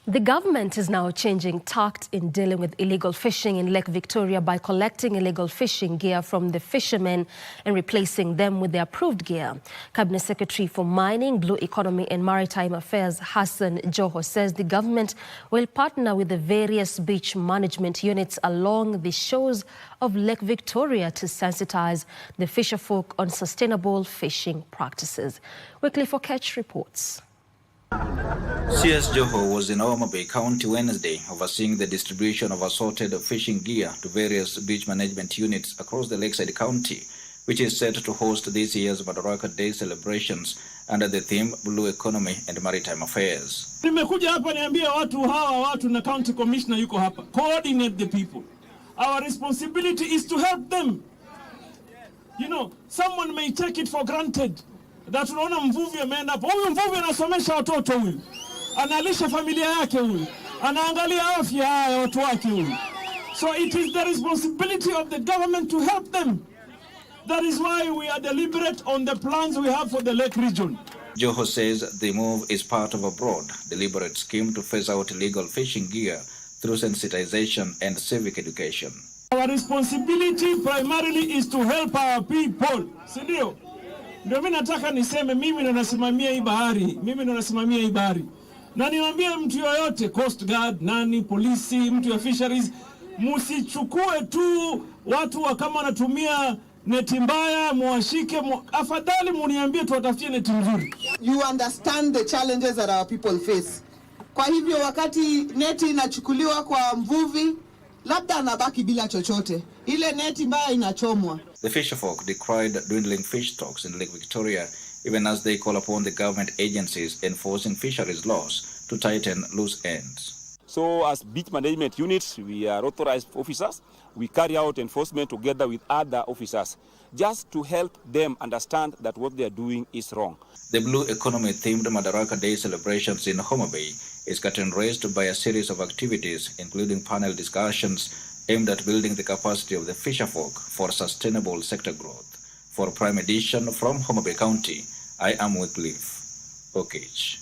The government is now changing tact in dealing with illegal fishing in Lake Victoria by collecting illegal fishing gear from the fishermen and replacing them with the approved gear. Cabinet Secretary for Mining, Blue Economy and Maritime Affairs Hassan Joho says the government will partner with the various beach management units along the shores of Lake Victoria to sensitize the fisherfolk on sustainable fishing practices. Wycliffe Oketch reports. CS Joho was in Homa Bay County Wednesday overseeing the distribution of assorted fishing gear to various beach management units across the Lakeside County, which is set to host this year's Madaraka Day celebrations under the theme Blue Economy and Maritime Affairs. Nimekuja hapa niambie watu na county commissioner yuko hapa. Coordinate the people. Our responsibility is to help them. You know, someone may take it for granted that unaona mvuvi ameenda hapo. Huyu mvuvi anasomesha watoto huyu. Analisha familia yake huyu. Anaangalia afya ya watu wake huyu. So it is the responsibility of the government to help them. That is why we are deliberate on the plans we have for the Lake region. Joho says the move is part of a broad, deliberate scheme to phase out illegal fishing gear through sensitization and civic education. Our responsibility primarily is to help our people. Sindio? Ndio mimi nataka niseme mimi ndo nasimamia hii bahari. Na niwaambie mtu yoyote, Coast Guard, nani, polisi, mtu ya fisheries, msichukue tu watu kama wanatumia neti mbaya, muwashike, afadhali muniambie tuwatafutie neti nzuri. You understand the challenges that our people face. Kwa hivyo wakati neti inachukuliwa kwa mvuvi, labda anabaki bila chochote. Ile neti mbaya inachomwa. The fisherfolk decried dwindling fish stocks in Lake Victoria, even as they call upon the government agencies enforcing fisheries laws to tighten loose ends. So as beach management units, we are authorized officers. We carry out enforcement together with other officers just to help them understand that what they are doing is wrong. The Blue Economy themed Madaraka Day celebrations in Homa Bay is curtain-raised by a series of activities, including panel discussions aimed at building the capacity of the fisherfolk for sustainable sector growth. For Prime Edition from Homa Bay County, I am Wycliffe Oketch.